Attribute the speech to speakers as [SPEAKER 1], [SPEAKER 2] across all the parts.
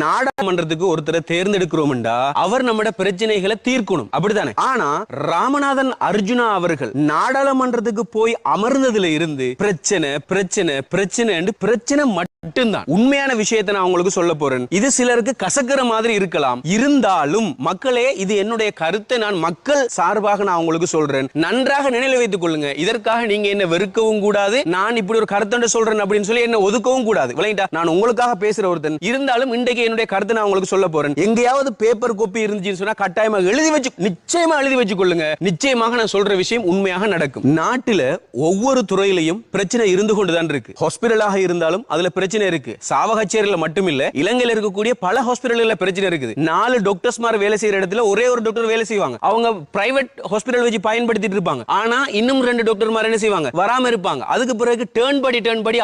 [SPEAKER 1] நாடாளுமன்றத்துக்கு ஒருத்தரை தேர்ந்தெடுக்கிறோம்டா அவர் நம்மட பிரச்சனைகளை தீர்க்கணும், அப்படித்தானே? ஆனா ராமநாதன் அர்ஜுனா அவர்கள் நாடாளுமன்றத்துக்கு போய் அமர்ந்ததுல இருந்து பிரச்சனை பிரச்சனை பிரச்சனை பிரச்சனை மட்டும்தான். உண்மையான விஷயத்தை நான் உங்களுக்கு சொல்ல போறேன். இது சிலருக்கு கசக்கிற மாதிரி இருக்கலாம், இருந்தாலும் மக்களே, இது என்னுடைய கருத்தை நான் மக்கள் சார்பாக நான் உங்களுக்கு சொல்றேன். நன்றாக நினைவில் வைத்துக் கொள்ளுங்க. இதற்காக நீங்க என்ன வெறுக்கவும் கூடாது, நான் இப்படி ஒரு கருத்தை சொல்றேன் அப்படின்னு சொல்லி என்ன ஒதுக்கவும் கூடாது. விளையாட்டா, நான் உங்களுக்காக பேசுற ஒருத்தன், இருந்தாலும் இன்றைக்கு என்னுடைய கருத்தை நான் உங்களுக்கு சொல்ல போறேன். எங்கேயாவது பேப்பர் கோப்பி இருந்துச்சுன்னு சொன்னா கட்டாயமா எழுதி வச்சு, நிச்சயமா எழுதி வச்சுக் கொள்ளுங்க. நிச்சயமாக நான் சொல்ற விஷயம் உண்மையாக நடக்கும். நாட்டில ஒவ்வொரு துறையிலையும் பிரச்சனை இருந்து கொண்டுதான் இருக்கு. ஹாஸ்பிடலாக இருந்தாலும் அதுல பிரச்சனை இருக்கு. சாவகச்சேரியில மட்டும் இல்ல, இலங்கையில் இருக்கக்கூடிய பல ஹாஸ்பிடல்ல பிரச்சனை இருக்குது. 4 டாக்டர்ஸ் வேலை செய்யற இடத்துல ஒரே ஒரு டாக்டர் வேலை செய்வாங்க. அவங்க பிரைவேட் ஹாஸ்பிடல் வச்சு பயன்படுத்திட்டு இருப்பாங்க. ஆனா இன்னும் 2 டாக்டர் என்ன செய்வாங்க, வராம இருப்பாங்க. அதுக்கு பிறகு டர்ன் படி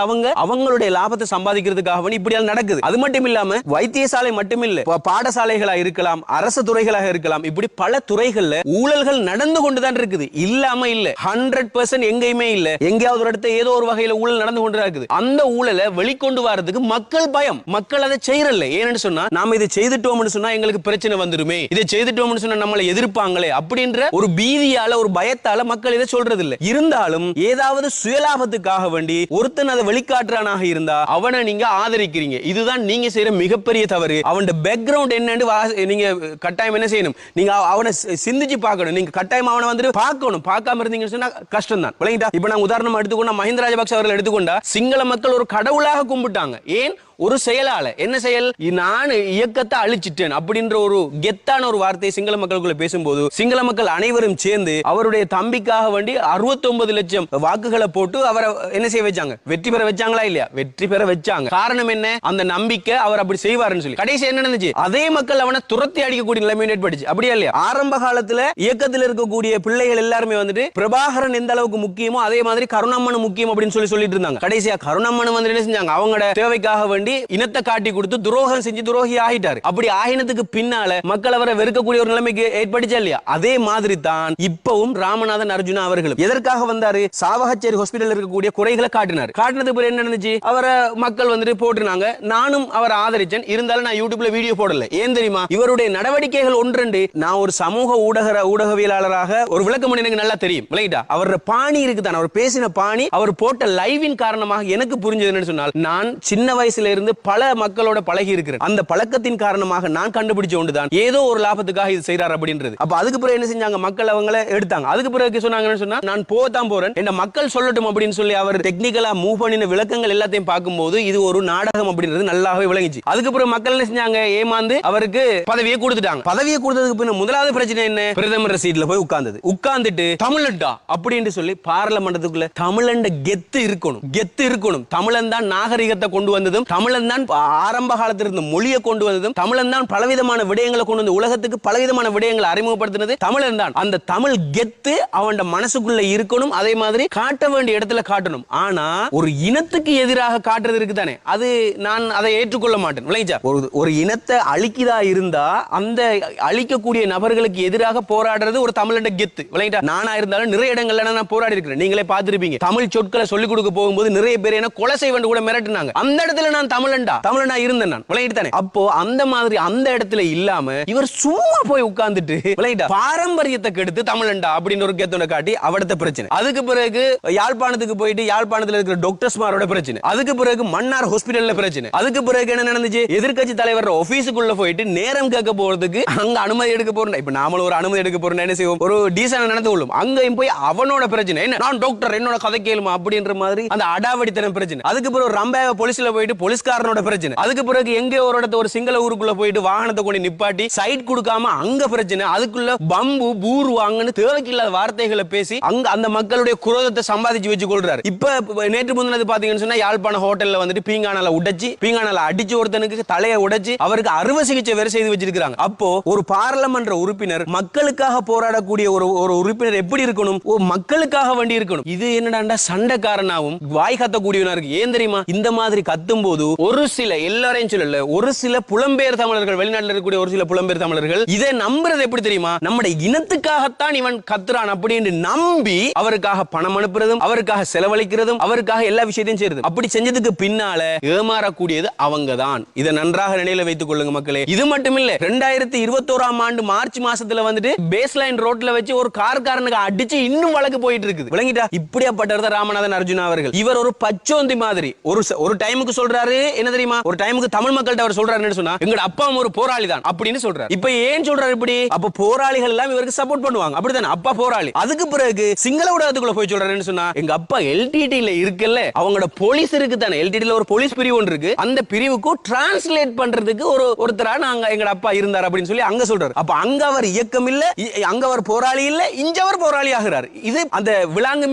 [SPEAKER 1] அவங்களுடைய லாபத்தை சம்பாதிக்கிறதுக்காக இப்படி நடக்குது. அது மட்டும் இல்லாம வைத்தியசாலை மட்டும் இல்ல, பாடசாலைகளா இருக்கலாம், அரசு துறைகளாக இருக்கலாம், இப்படி பல துறைகள்ல ஊழல்கள் நடந்து கொண்டுதான் இருக்குது. இல்லாம இல்ல, 100% எங்கேயுமே இல்ல. எங்கேயாவது ஒரு இடத்துல ஏதோ ஒரு வகையில ஊழல் நடந்து கொண்டு இருக்குது. அந்த ஊழலை வெளிக்கொண்டு வரதுக்கு மக்கள் பயம், மக்கள் அதை செய்யறல்ல. ஏன்னு சொன்னா, நாம இதை செய்துட்டோம்னு சொன்னா எங்களுக்கு பிரச்சனை வந்துருமே, இதை செய்துட்டோம்னு சொன்னா நம்மளை எதிர்ப்பாங்களே அப்படின்ற ஒரு பீதியால, ஒரு பயத்தால மக்கள் இதை சொல்றது இல்ல. இருந்தாலும் ஏதாவது சுயலாபத்துக்காக வேண்டி ஒருத்தன் அதை வெளிக்காட்டுறானாக இருந்தா அவனை நீங்க ஆதரிக்கிறீங்க. இதுதான் நீங்க செய்யற மிகப்பெரிய தவறு. அவன் பேக்ரவுண்ட் என்னன்னு நீங்க கட்டாயம் என்ன செய்யணும், நீங்க அவனை சிந்திச்சு பார்க்கணும். நீங்க கட்டாயம் அவனை வந்து பார்க்கணும். பார்க்காம இருந்தீங்கன்னு சொன்னா கஷ்டம் தான். இப்ப நான் உதாரணமா எடுத்துக்கொண்டா, மஹிந்த ராஜபக்ஷ அவர்கள் எடுத்துக்கொண்டா, சிங்கள மக்கள் ஒரு கடவுளாக கும்பிட்டாங்க. ஏன்? ஒரு செயலால. என்ன செயல்? நான் இயக்கத்தை அழிச்சிட்டேன் அப்படின்ற ஒரு கெத்தான ஒரு வார்த்தையை சிங்கள மக்களுக்குள்ள பேசும்போது, சிங்கள மக்கள் அனைவரும் சேர்ந்து அவருடைய தம்பிக்காக வேண்டி 69 லட்சம் வாக்குகளை போட்டு அவரை என்ன செய்ய வச்சாங்க, வெற்றி பெற வச்சாங்களா இல்லையா? வெற்றி பெற வச்சாங்க. காரணம் என்ன? அந்த நம்பிக்கை, அவர் அப்படி செய்வாருன்னு சொல்லி. கடைசி என்ன நடந்துச்சு? அதே மக்கள் அவனை துரத்தி அடிக்கக்கூடிய நிலைமை ஏற்பட்டுச்சு, அப்படியா இல்லையா? ஆரம்ப காலத்துல இயக்கத்தில் இருக்கக்கூடிய பிள்ளைகள் எல்லாருமே வந்துட்டு பிரபாகரன் எந்த அளவுக்கு முக்கியமோ அதே மாதிரி கருணாமன் முக்கியம் அப்படின்னு சொல்லிட்டு இருந்தாங்க. கடைசியா கருணாமன் வந்து என்ன செஞ்சாங்க, அவங்களோட தேவைக்காக வேண்டி இனத்தை காட்டி கொடுத்து துரோகம் செஞ்சு துரோகி ஆகிட்டாரு. அப்படி ஆகினத்துக்கு பின்னால மக்கள் அவரை வெறுக்கக்கூடிய ஒரு நிலைமைக்கு ஏற்பட்டுச்சா இல்லையா? அதே மாதிரி தான் இப்பவும் ராமநாதன் அர்ஜுனா அவர்களும் எதற்காக வந்தாரு? சாவகச்சேரி ஹாஸ்பிடல் இருக்கக்கூடிய குறைகளை காட்டினார். காட்டினதுக்கு பிறகு என்ன நடந்துச்சு? அவரை மக்கள் வந்துட்டு போட்டுனாங்க. நானும் அவரை ஆதரிச்சேன். இருந்தாலும் நான் யூடியூப்ல வீடியோ போடல. ஏன் தெரியுமா? இவருடைய நடவடிக்கைகள் ஒன்றெண்டு. நான் ஒரு சமூக ஊடகவியலாளராக ஒரு விளக்கம் எனக்கு நல்லா தெரியும். அவரோட பாணி இருக்குதான், அவர் பேசின பாணி, அவர் போட்ட லைவின் காரணமாக எனக்கு புரிஞ்சது என்னன்னு சொன்னால், நான் சின்ன வயசுல இருந்து பல மக்களோட பழகி இருக்கிறேன். அந்த பழக்கத்தின் காரணமாக நான் கண்டுபிடிச்ச ஒன்றுதான், ஏதோ ஒரு லாபத்துக்காக இது செய்யறார் அப்படின்றது. அப்ப அதுக்கு பிறகு என்ன செஞ்சாங்க, மக்கள் அவங்கள எடுத்தாங்க. அதுக்கு பிறகு சொன்னாங்கன்னு சொன்னா, நான் போதான் போறேன், என்ன மக்கள் சொல்லட்டும் அப்படின்னு சொல்லி அவர் டெக்னிக்கலா மூவ் பண்ணின விளக்கங்கள் எல்லாத்தையும் பார்க்கும்போது இது ஒரு நாடகம் அப்படின்றது நல்லாவே விளங்கிச்சு. அதுக்கு பிறகு மக்கள் என்ன செஞ்சாங்க, ஏமாந்து அவருக்கு பதவியை கொடுத்துட்டாங்க. பதவியை கொடுத்ததுக்கு பின்ன முதலாவது பிரச்சனை என்ன? பிரதமர் சீட்ல போய் உட்கார்ந்துட்டு தமிழண்டா அப்படின்னு சொல்லி பார்லமெண்டத்துக்குள்ள தமிழண்ட கெத்து இருக்கணும். தமிழன் தான் நாகரிகத்தை கொண்டு வந்ததும், தமிழன் தான் ஆரம்ப காலத்தில் இருந்த மொழியை கொண்டு வந்ததும், தமிழன் தான் பலவிதமான விடயங்களை கொண்டு வந்து உலகத்துக்கு பலவிதமான விடயங்களை அறிமுகப்படுத்தினது தமிழன் தான். அந்த தமிழ் கெத்து அவன் மனசுக்குள்ள இருக்கணும். அதே மாதிரி காட்ட வேண்டிய இடத்துல காட்டணும். ஆனா ஒரு இனத்துக்கு எதிராக காட்டுறது இருக்குதானே, அது நான் அதை ஏற்றுக்கொள்ள மாட்டேன். ஒரு இனத்தை அழிக்கதா இருந்தா அந்த அழிக்கக்கூடிய நபர்களுக்கு எதிராக போராடுறது ஒரு தமிழண்ட கெத்து. நானா இருந்தாலும் நிறைய இடங்கள்ல நான் போராடி இருக்கிறேன். நீங்களே பார்த்திருப்பீங்க. தமிழ் சொற்களை சொல்லிக் கொடுக்க போகும்போது நிறைய பேர் என்ன கொலை செய்வேன் கூட மிரட்டினாங்க. அந்த இடத்துல நான் தமிழனா இருந்தேன் நான். விளையாட்டு அப்போ அந்த மாதிரி அந்த இடத்துல இல்லாம இவர் சும்மா போய் உட்கார்ந்துட்டு பாரம்பரியத்தை கெடுத்து தமிழண்டா அப்படின்னு ஒரு கெத்தோட காட்டி அவடத்த பிரச்சனை. அதுக்கு பிறகு யாழ்ப்பாணத்துக்கு போயிட்டு யாழ்ப்பாணத்துல இருக்கிற டாக்டர்ஸ்மாரோட பிரச்சனை. அதுக்கு பிறகு மன்னார் ஹாஸ்பிடல்ல பிரச்சனை. அதுக்கு பிறகு என்ன நடந்துச்சு, எதிர்க்கட்சி தலைவர் ஆபீஸுக்குள்ள போயிட்டு நேரம் கேட்க போறதுக்கு அங்க அனுமதி எடுக்க போறோம். இப்ப நாமளும் ஒரு அனுமதி எடுக்க போறோம், என்ன செய்வோம், ஒரு டீசன்ட் நடந்து கொள்ளும். அங்கேயும் போய் அவனோட பிரச்சனை என்ன, நான் டாக்டர் என்னோட கதை கேளுமா அப்படின்ற மாதிரி அந்த அடாவடித்தனம் பிரச்சனை. அதுக்கு பிறகு ரம்பாவை போலீஸ்ல போயிட்டு போலீஸ்காரனோட பிரச்சனை. அதுக்கு பிறகு எங்க ஒரு சிங்கள ஊருக்குள்ள போயிட்டு வாகனத்தை கொண்டு நிப்பாட்டி சைட் கொடுக்காம அங்க பிரச்சனை. அதுக்குள்ள பம்பு பூரு வாங்கன்னு தேவைக்கில்லாத வார்த்தைகளை பேசி அங்க அந்த மக்களுடைய குரோதத்தை சம்பாதிச்சு வச்சு கொள்றாரு. இப்ப நேற்று முந்தினது பாத்தீங்கன்னு சொன்னா யாழ்ப்பாண ஹோட்டல்ல வந்துட்டு பீங்கானால அடிச்சு ஒருத்தனுக்கு தலையை உடைச்சு அவருக்கு அறுவை சிகிச்சை வேற செய்து வச்சிருக்காங்க. அப்போ ஒரு பாராளுமன்ற உறுப்பினர், மக்களுக்காக போராடக்கூடிய ஒரு உறுப்பினர் எப்படி இருக்கணும்? மக்களுக்காக வேண்டி இருக்கணும். இது என்னடா சண்டைக்காரனாவும் வாய் கத்தக்கூடியவனா இருக்கு. ஏன் தெரியுமா? இந்த மாதிரி கத்தும் போது ஒரு சில, எல்லாரையும் சொல்லல, ஒரு சில புலம்பெயர் தமிழர்கள், வெளிநாட்டில் இருக்கக்கூடிய ஒரு சில புலம்பெயர் தமிழர்கள் இதை நம்புறது எப்படி தெரியுமா? நம்முடைய இனத்துக்காகத்தான் இவன் கத்துறான் அப்படின்னு நம்பி அவருக்காக பணம் அனுப்புறதும், அவருக்காக செலவழிக்கிறதும், அவருக்காக எல்லா விஷயத்தையும் செய்யறது. அப்படி செஞ்சதுக்கு பின்னால ஏமாறக்கூடியது அவங்க தான். இதை நன்றாக நினைவில் வைத்துக் கொள்ளுங்க மக்களே. இது மட்டும் இல்ல, 2021ஆம் ஆண்டு மார்ச் மாசத்துல வந்துட்டு பேஸ்லைன் ரோட்ல வச்சு ஒரு கார்காரனுக்கு அடிச்சு இன்னும் வழக்கு போயிட்டு இருக்குது. விளங்கிட்டா? இப்படியாப்பட்டவர் ராமநாதன் அர்ஜுனா அவர்கள். இவர் ஒரு பச்சோந்தி மாதிரி. ஒரு டைமுக்கு சொல்றாரு என்ன தெரியுமா? ஒரு டைமுக்கு தமிழ் மக்கள்கிட்ட அவர் சொல்றாருன்னு சொன்னா, எங்க அப்பா ஒரு போராளி தான் அப்படின்னு சொல்றாரு. இப்ப ஏன் சொல்றாரு இப்படி? அப்ப போராளிகள் எல்லாம் இவருக்கு சப்போர்ட் பண்ணுவாங்க, அப்படிதானே? அப்பா போராளி. அதுக்கு பிறகு சிங்கள ஊடகத்துக்குள்ள போய் சொல்றாருன்னு சொன்னா, எங்க அப்பா எல்டிடில இருக்குல்ல, அவங்களோட போலீஸ் இருக்கு தானே, எல்டிடில ஒரு போலீஸ் பிரிவு ஒன்று இருக்கு, அந்த பிரிவுக்கு டிரான்ஸ்லேட் பண்றதுக்கு ஒருத்தரா நாங்க எங்க அப்பா இருந்தார் அப்படின்னு சொல்லி அங்க சொல்றாரு. அப்ப அங்க அவர் இயக்கம் இல்ல, அங்க அவர் போராளி இல்ல, இங்க அவர் போராளி ஆகிறார். இது அந்த விலாங்கு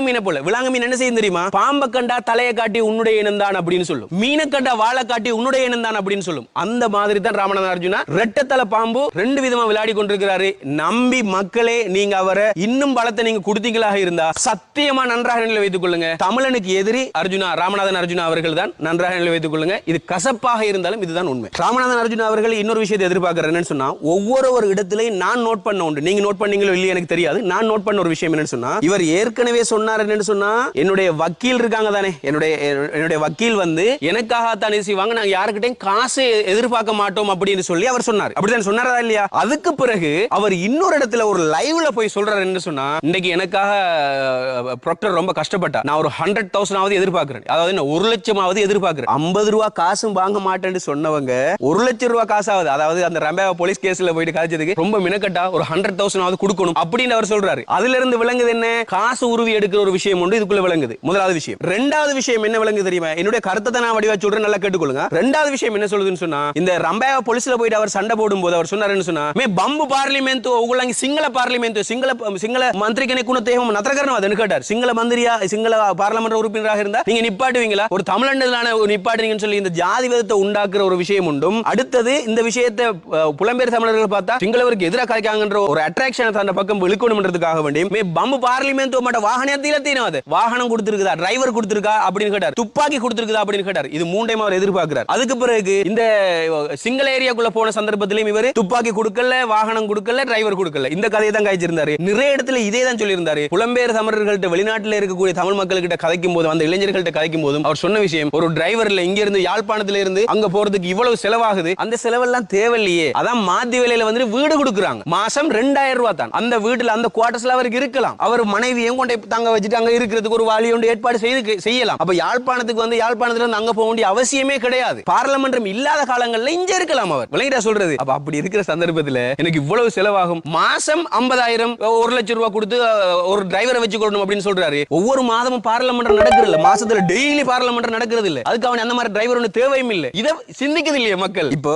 [SPEAKER 1] மீனை போல. விலாங்கு மீன் என்ன செய்யும் தெரியுமா? பாம்ப கண்டா தலையை காட்டி உன்னுடைய இனம்தான் அப்படின்னு சொல்லும், மீனை கண்டா வாழை காட்டி உன்னுடைய இனம்தான் அப்படின்னு சொல்லும். அந்த மாதிரி தான் ராமநாதன் அர்ஜுனா ரெட்டத்தலை பாம்பு ரெண்டு விதமா விளையாடி கொண்டிருக்கிறாரு. நம்பி மக்களே, நீங்க அவரை இன்னும் பலத்தை நீங்க கொடுத்தீங்களாக இருந்தா சத்தியமா நன்றாக நிலை வைத்துக் கொள்ளுங்க, தமிழனுக்கு எதிரி அர்ஜுனா, ராமநாதன் அர்ஜுனா அவர்கள் தான். நன்றாக நிலை வைத்துக் கொள்ளுங்க. இது கசப்பாக இருந்தாலும் இதுதான் உண்மை. ராமநாதன் அர்ஜுனா அவர்கள் இன்னொரு விஷயத்தை எதிர்பார்க்கிறேன்னு சொன்னா, ஒவ்வொரு இடத்திலையும் நான் நோட் பண்ண உண்டு, நீங்க நோட் பண்ணீங்களோ இல்லையா எனக்கு தெரியாது, நான் நோட் பண்ண ஒரு விஷயம் என்னன்னு சொன்னா, இவர் ஏற்கனவே சொன்னார் என்னன்னு சொன்னா, என்னுடைய வக்கீல் இருக்காங்க தானே, என்னுடைய வக்கீல் வந்து எனக்காக தான் செய்வாங்க, நாங்க யாருக்கிட்டையும் காசு எதிர்பார்க்க மாட்டோம் அப்படின்னு சொல்லி அவர் சொன்னார். அப்படிதான் சொன்னாரா இல்லையா? அதுக்கு பிறகு அவர் இன்னொரு இடத்துல ஒரு லைவ்ல போய் சொல்றாரு என்ன சொன்னா, இன்னைக்கு எனக்காக ப்ரொக்டர் ரொம்ப கஷ்டப்பட்டா, நான் ஒரு 100,000 எதிர்பார்க்கிறேன், அதாவது 1,00,000 எதிர்பார்க்கிறேன், 50 ரூபாய் காசும் வாங்க மாட்டேன்னு சொன்னவங்க 1,00,000 ரூபாய் காசாவது, அதாவது அந்த ரம்பேவா போலீஸ் கேஸ்ல போயிட்டு கழிச்சதுக்கு ரொம்ப மினக்கட்டா ஒரு 100,000 கொடுக்கணும் அப்படின்னு அவர் சொல்றாரு. அதுல இருந்து விளங்குது என்ன? காசு உருவி எடுக்கிற ஒரு விஷயம் உண்டு இதுக்குள்ள விளங்குது. முதலாவது விஷயம். ரெண்டாவது விஷயம் என்ன விளங்குது தெரியுமா? என்னுடைய கருத்தை நான் வடிவா சொல்றேன், நல்லா கேட்டுக்கொள்ளுங்க. ரெண்டாவது விஷயம் என்ன சொல்லுதுன்னு சொன்னா, இந்த ரம்பேவா போலீஸ்ல போயிட்டு அவர் சண்டை போடும்போது அவர் சொன்னாருன்னு சொன்னா, மே பம்பு பார்லிமெண்ட் உங்களங்க சிங்கள பார்லிமெண்ட் சிங்கள மந்திரிக்கனை குணத்தேகம் நத்தரகரன் அதன்னு கேட்டார். சிங்கள மந்திரியா சிங்கள பார்லிமெண்ட் உறுப்பினராக இருந்தா நீங்க நிப்பாட்டுவீங்களா? ஒரு தமிழண்டலான நிப்பாட்டுவீங்கன்னு சொல்லி இந்த ஜாதி விதத்தை உண்டாக்குற ஒரு விஷயம் உண்டும். அடுத்தது இந்த விஷயத்தை புலம்பெயர் தமிழர்கள் பார்த்தா சிங்களவருக்கு எதிராக காய்க்காங்கன்ற ஒரு அட்ராக்ஷனை தந்த பக்கம் இழுக்கணும்ன்றதுக்காக வேண்டி மே பம்பு பார்லிமெண்ட் மட்ட வாகனத்தில தீனது வாகனம் கொடுத்திருக்குதா, டிரைவர் கொடுத்திருக்கா அப்படின்னு கேட்டார், துப்பாக்கி கொடுத்திருக்குதா அப்படின்னு கேட்டார். இது மூண்டையும் அவர் எதிர்பார்க்கிறார். அதுக்கு பிறகு இந்த சிங்கள ஏரியாக்குள்ள போன சந்தர்ப்பத்திலும் இவர் துப்பாக்கி கொடுக்கல, வாகனம் கொடுக்கல, டிரைவர் கொடுக்கல. இந்த கதையை தான் காய்ச்சிருந்தாரு. நிறைய இடத்துல இதே தான் சொல்லியிருந்தாரு. புலம்பெயர் தமிழர்கள்ட்ட வெளிநாட்டில் இருக்கக்கூடிய தமிழ் மக்கள்கிட்ட கதைக்கும் போது, அந்த இளைஞர்கள்ட்ட கதைக்கும் போதும் அவர் சொன்ன விஷயம், ஒரு டிரைவர்ல இங்க இருந்து யாழ்ப்பாணத்துல இருந்து அங்க போறதுக்கு இவ்வளவு செலவாகுது, அந்த செலவெல்லாம் தேவையில்லையே, அதான் மாத்தி வேலையில வந்து வீடு கொடுக்குறாங்க, மாசம் 2,000 ரூபாய் தான். அந்த வீட்டுல அந்த குவார்டர்ஸ்ல அவருக்கு இருக்கலாம், அவர் மனைவியும் கொண்டு தங்க வச்சுட்டு அங்க இருக்கிறதுக்கு ஒரு வழி ஒன்று ஏற்பாடு செய்யலாம். அப்ப யாழ்ப்பாணத்துக்கு வந்து யாழ்ப்பாணத்துல இருந்து அங்க போக வேண்டிய அவசியமே கிடையாது. பார்லமென்றம் இல்லாத காலங்கள்ல இங்க இருக்கலாம் அவர். விளங்கிட்டா சொல்றது? அப்ப அப்படி இருக்கிற சந்தர்ப்பத்துல எனக்கு இவ்வளவு செலவாகும், மாசம் 50,000 1,00,000 ரூபாய் கொடுத்து ஒரு டிரைவரை வச்சு கொள்ளணும் அப்படின்னு சொல்றாரு. ஒவ்வொரு மாதமும் பார்லமென்றம் நடக்கிறது இல்ல, மாசத்துல டெய்லி பார்லமென்றம் நடக்கிறது இல்ல, அதுக்கு அவன் அந்த மாதிரி டிரைவர் ஒன்று தேவையும் இல்லை. இதை சிந்திக்கிறது இல்லையே மக்கள். இப்போ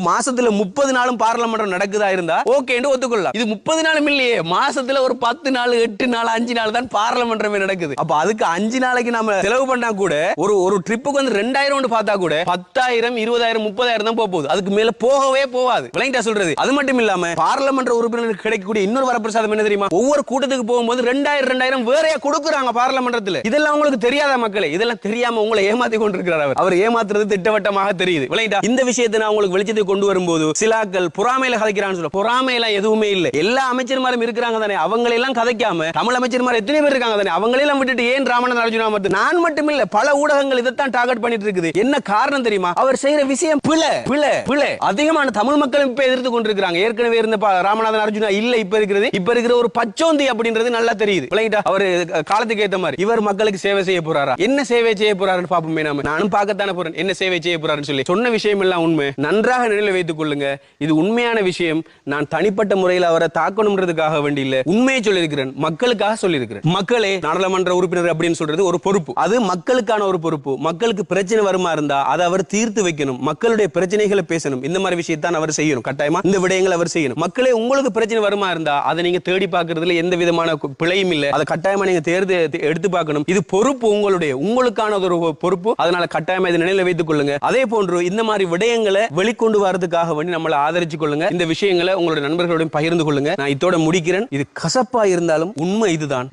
[SPEAKER 1] மாசத்துல 30 நாளும் பார்லமென்றம் நடக்குதா இருந்தா ஓகேன்னு ஒத்துக்கொள்ளலாம். இது 30 நாளும் இல்லையே, மாசத்துல ஒரு 10 நாள் 8 நாள் 5 நாள் தான் பார்லமென்றமே நடக்குது. அப்ப அதுக்கு 5 நாளைக்கு நாம செலவு பண்ணா கூட ஒரு ட்ரிப்புக்கு வந்து 2,000 பார்த்தா கூட 10,000 20,000 30,000 தான் போகுது, அதுக்கு மேல போகவே போகாது. விளங்கிட்டா சொல்றது? அது மட்டும் இல்லாம பார்லமென்ட் உறுப்பினருக்கு கிடைக்கக்கூடிய இன்னொரு வரப்பிரசாதம் என்ன தெரியுமா? ஒவ்வொரு கூட்டத்துக்கு போகும்போது 2,000 வேறையா கொடுக்குறாங்க பார்லமென்றத்துல. இதெல்லாம் உங்களுக்கு தெரியாத மக்களே? இதெல்லாம் தெரியாம உங்களை ஏமாத்தி கொண்டிருக்கிறார் அவர் ஏமாத்துறது திட்டவட்டமாக தெரியுது. விளங்கிட்டா? இந்த விஷயத்தை நான் உங்களுக்கு வெளிச்சத்தை கொண்டு வரும்போது சிலாக்கள் புறாமையில கதைக்கிறான்னு சொல்ல, புறாமையில எதுவுமே இல்லை. எல்லா அமைச்சர்மாரும் இருக்கிறாங்க தானே, அவங்களை எல்லாம் கதைக்காம தமிழ் அமைச்சர்மார் எத்தனை பேர் இருக்காங்க தானே, அவங்களெல்லாம் விட்டுட்டு ஏன் ராமநாதன் அர்ஜுனா மட்டும்? நான் மட்டும் இல்ல, பல ஊடகங்கள் இதைத்தான் டார்கெட் பண்ணிட்டு இருக்குது. என்ன காரணம் தெரியுமா? அவர் செய்யற விஷயம் பிழை. அதிகமான தமிழ் மக்களும் இப்ப எதிர்த்து கொண்டிருக்கிறாங்க. ஏற்கனவே இருந்த ராமநாதன் அர்ஜுனா இல்ல, இப்ப இருக்கிற ஒரு பச்சோந்தி அப்படின்றது நல்லா தெரியுது. விளங்கிட்டா? அவர் காலத்துக்கு ஏத்த மாதிரி இவர் மக்களுக்கு சேவை செய்ய போறாரா? என்ன சேவை செய்ய போறாருன்னு பாப்போமே. நானும் பார்க்கத்தானே போறேன் என்ன சேவை செய்ய போறாருன்னு சொல்லி. சொன்ன விஷயம் எல்லாம் உண்மை, நன்றாக நினைவில் வைத்துக் கொள்ளுங்க. இது உண்மையான விஷயம். நான் தனிப்பட்ட முறையில் அவரை தாக்கணும்ன்றதுக்காக வேண்டி இல்ல, உண்மையை சொல்லியிருக்கிறேன், மக்களுக்காக சொல்லியிருக்கிறேன். மக்களே, நாடாளுமன்ற உறுப்பினர் அப்படின்னு சொல்றது ஒரு பொறுப்பு, அது மக்களுக்கான ஒரு பொறுப்பு. மக்களுக்கு பிரச்சனை வருமா இருந்தா அதை அவர் தீர்த்து வைக்கணும், மக்களுடைய பிரச்சனைகளை பேசணும். இந்த மாதிரி விஷயத்தான் அவர் செய்யணும். கட்டாயமா இந்த விடயங்களை அவர் செய்யணும். மக்களே, உங்களுக்கு பிரச்சனை வருமா இருந்தா அதை நீங்க தேடி பார்க்கறதுல எந்த விதமான பிழையும் இல்லை, அதை கட்டாயமா நீங்க எடுத்து பார்க்கணும். இது பொறுப்பு, உங்களுக்கான ஒரு பொறுப்பு. அதனால கட்டாயமா இதை நினைவில் வைத்துக் கொள்ளுங்க. அதே போன்று இந்த மாதிரி விடயங்களை வெளிக்கொண்டு வரதுக்காக வேண்டி நம்மளை ஆதரிச்சு கொள்ளுங்க. இந்த விஷயங்களை உங்களுடைய நண்பர்களுடன் பகிர்ந்து கொள்ளுங்க. நான் இதோட முடிக்கிறேன். இது கசப்பா இருந்தாலும் உண்மை இதுதான்.